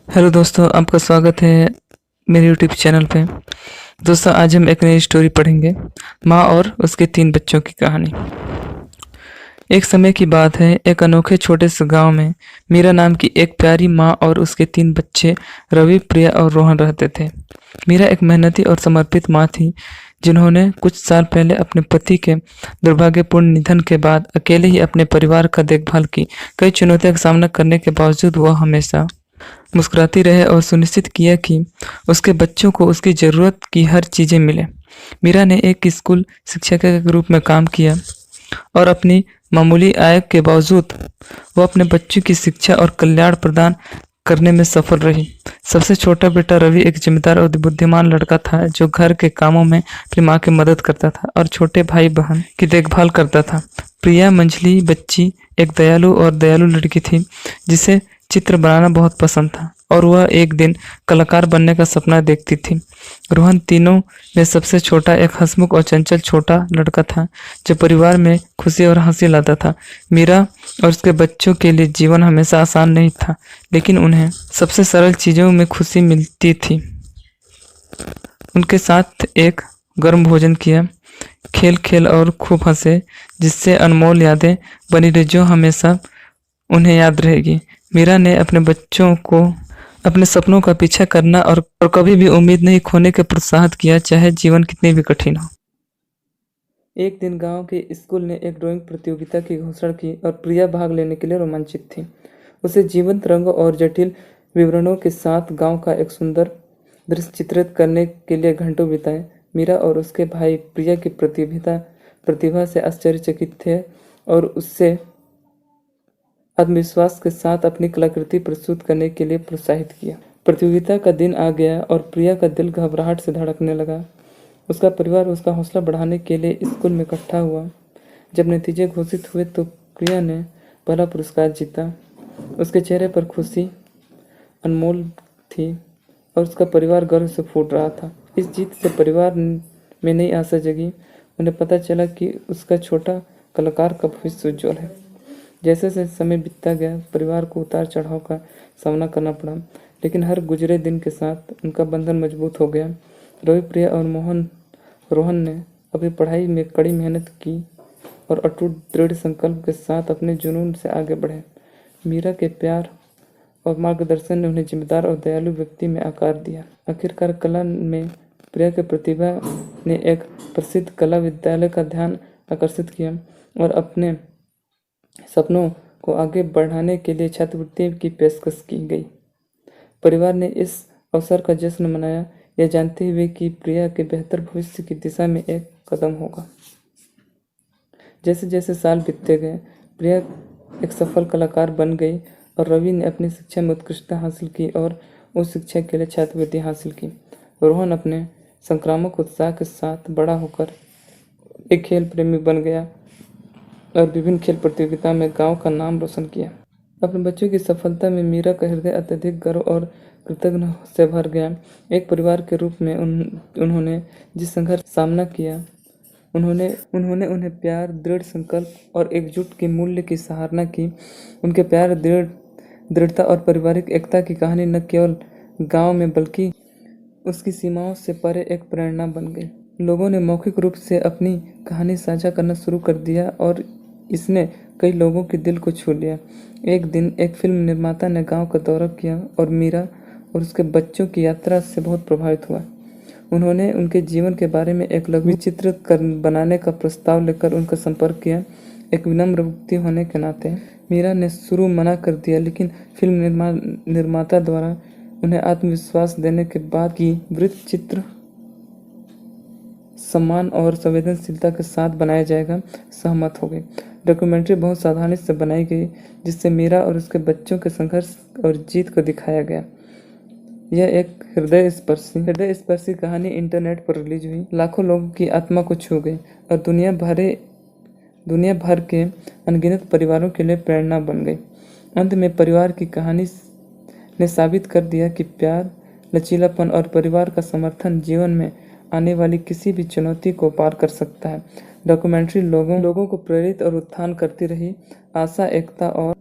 Hello दोस्तों, आपका स्वागत है मेरे यूट्यूब चैनल पे। दोस्तों, आज हम एक नई स्टोरी पढ़ेंगे, माँ और उसके 3 बच्चों की कहानी। एक समय की बात है, एक अनोखे छोटे से गांव में मीरा नाम की एक प्यारी माँ और उसके 3 बच्चे रवि, प्रिया और रोहन रहते थे। मीरा एक मेहनती और समर्पित माँ थी, जिन्होंने कुछ साल पहले अपने पति के दुर्भाग्यपूर्ण निधन के बाद अकेले ही अपने परिवार का देखभाल की। कई चुनौतियों का सामना करने के बावजूद वह हमेशा मुस्कुराती रहे और सुनिश्चित किया कि उसके बच्चों को उसकी ज़रूरत की हर चीज़ें मिले। मीरा ने एक स्कूल शिक्षिका के रूप में काम किया और अपनी मामूली आय के बावजूद वो अपने बच्चों की शिक्षा और कल्याण प्रदान करने में सफल रही। सबसे छोटा बेटा रवि एक जिम्मेदार और बुद्धिमान लड़का था, जो घर के कामों में अपनी माँ की मदद करता था और छोटे भाई बहन की देखभाल करता था। प्रिया मंझली बच्ची एक दयालु लड़की थी, जिसे चित्र बनाना बहुत पसंद था और वह एक दिन कलाकार बनने का सपना देखती थी। रोहन तीनों में सबसे छोटा एक हंसमुख और चंचल छोटा लड़का था, जो परिवार में खुशी और हंसी लाता था। मीरा और उसके बच्चों के लिए जीवन हमेशा आसान नहीं था, लेकिन उन्हें सबसे सरल चीज़ों में खुशी मिलती थी। उनके साथ एक गर्म भोजन किया, खेल खेल और खूब हंसे, जिससे अनमोल यादें बनी रही, जो हमेशा उन्हें याद रहेगी। मीरा ने अपने बच्चों को अपने सपनों का पीछा करना और कभी भी उम्मीद नहीं खोने के प्रोत्साहित किया, चाहे जीवन कितनी भी कठिन हो। एक दिन गांव के स्कूल ने एक ड्राइंग प्रतियोगिता की घोषणा की और प्रिया भाग लेने के लिए रोमांचित थी। उसे जीवंत रंगों और जटिल विवरणों के साथ गांव का एक सुंदर दृश्य चित्रित करने के लिए घंटों बिताए। मीरा और उसके भाई प्रिया की प्रतिभा से आश्चर्यचकित थे और उससे आत्मविश्वास के साथ अपनी कलाकृति प्रस्तुत करने के लिए प्रोत्साहित किया। प्रतियोगिता का दिन आ गया और प्रिया का दिल घबराहट से धड़कने लगा। उसका परिवार उसका हौसला बढ़ाने के लिए स्कूल में इकट्ठा हुआ। जब नतीजे घोषित हुए तो प्रिया ने पहला पुरस्कार जीता। उसके चेहरे पर खुशी अनमोल थी और उसका परिवार गर्व से फूट रहा था। इस जीत से परिवार में नई आशा जगी। उन्हें पता चला कि उसका छोटा कलाकार का भविष्य उज्जवल है। जैसे जैसे समय बीतता गया, परिवार को उतार चढ़ाव का सामना करना पड़ा, लेकिन हर गुजरे दिन के साथ उनका बंधन मजबूत हो गया। रवि, प्रिया और रोहन ने अपनी पढ़ाई में कड़ी मेहनत की और अटूट दृढ़ संकल्प के साथ अपने जुनून से आगे बढ़े। मीरा के प्यार और मार्गदर्शन ने उन्हें जिम्मेदार और दयालु व्यक्ति में आकार दिया। आखिरकार कला में प्रिया की प्रतिभा ने एक प्रसिद्ध कला विद्यालय का ध्यान आकर्षित किया और अपने सपनों को आगे बढ़ाने के लिए छात्रवृत्ति की पेशकश की गई। परिवार ने इस अवसर का जश्न मनाया, यह जानते हुए कि प्रिया के बेहतर भविष्य की दिशा में एक कदम होगा। जैसे जैसे साल बीतते गए, प्रिया एक सफल कलाकार बन गई और रवि ने अपनी शिक्षा में उत्कृष्टता हासिल की और उस शिक्षा के लिए छात्रवृत्ति हासिल की। रोहन अपने संक्रामक उत्साह के साथ बड़ा होकर एक खेल प्रेमी बन गया और विभिन्न खेल प्रतियोगिता में गांव का नाम रोशन किया। अपने बच्चों की सफलता में मीरा का हृदय अत्यधिक गर्व और कृतज्ञ से भर गया। एक परिवार के रूप में उन्होंने जिस संघर्ष का सामना किया, उन्होंने उन्हें प्यार, दृढ़ संकल्प और एकजुट के मूल्य की सराहना की। उनके प्यार, दृढ़ता और पारिवारिक एकता की कहानी न केवल गांव में बल्कि उसकी सीमाओं से परे एक प्रेरणा बन गई। लोगों ने मौखिक रूप से अपनी कहानी साझा करना शुरू कर दिया और इसने कई लोगों के दिल को छू लिया। एक दिन एक फिल्म निर्माता ने गांव का दौरा किया और मीरा और उसके बच्चों की यात्रा से बहुत प्रभावित हुआ। उन्होंने उनके जीवन के बारे में एक लघु चित्र बनाने का प्रस्ताव लेकर उनका संपर्क किया। एक विनम्र व्यक्ति होने के नाते मीरा ने शुरू मना कर दिया, लेकिन फिल्म निर्माता द्वारा उन्हें आत्मविश्वास देने के बाद की वृत्त चित्र सम्मान और संवेदनशीलता के साथ बनाया जाएगा, सहमत हो गए। डॉक्यूमेंट्री बहुत सावधानी से बनाई गई, जिससे मीरा और उसके बच्चों के संघर्ष और जीत को दिखाया गया। यह एक हृदय स्पर्शी कहानी इंटरनेट पर रिलीज हुई, लाखों लोगों की आत्मा को छू गई और दुनिया भर के अनगिनत परिवारों के लिए प्रेरणा बन गई। अंत में परिवार की कहानी ने साबित कर दिया कि प्यार, लचीलापन और परिवार का समर्थन जीवन में आने वाली किसी भी चुनौती को पार कर सकता है। डॉक्यूमेंट्री लोगों को प्रेरित और उत्थान करती रही, आशा, एकता और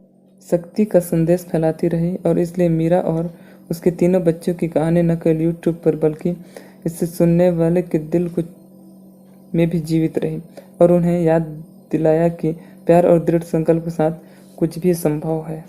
शक्ति का संदेश फैलाती रही और इसलिए मीरा और उसके तीनों बच्चों की कहानी न केवल यूट्यूब पर बल्कि इससे सुनने वाले के दिल को में भी जीवित रही और उन्हें याद दिलाया कि प्यार और दृढ़ संकल्प के साथ कुछ भी संभव है।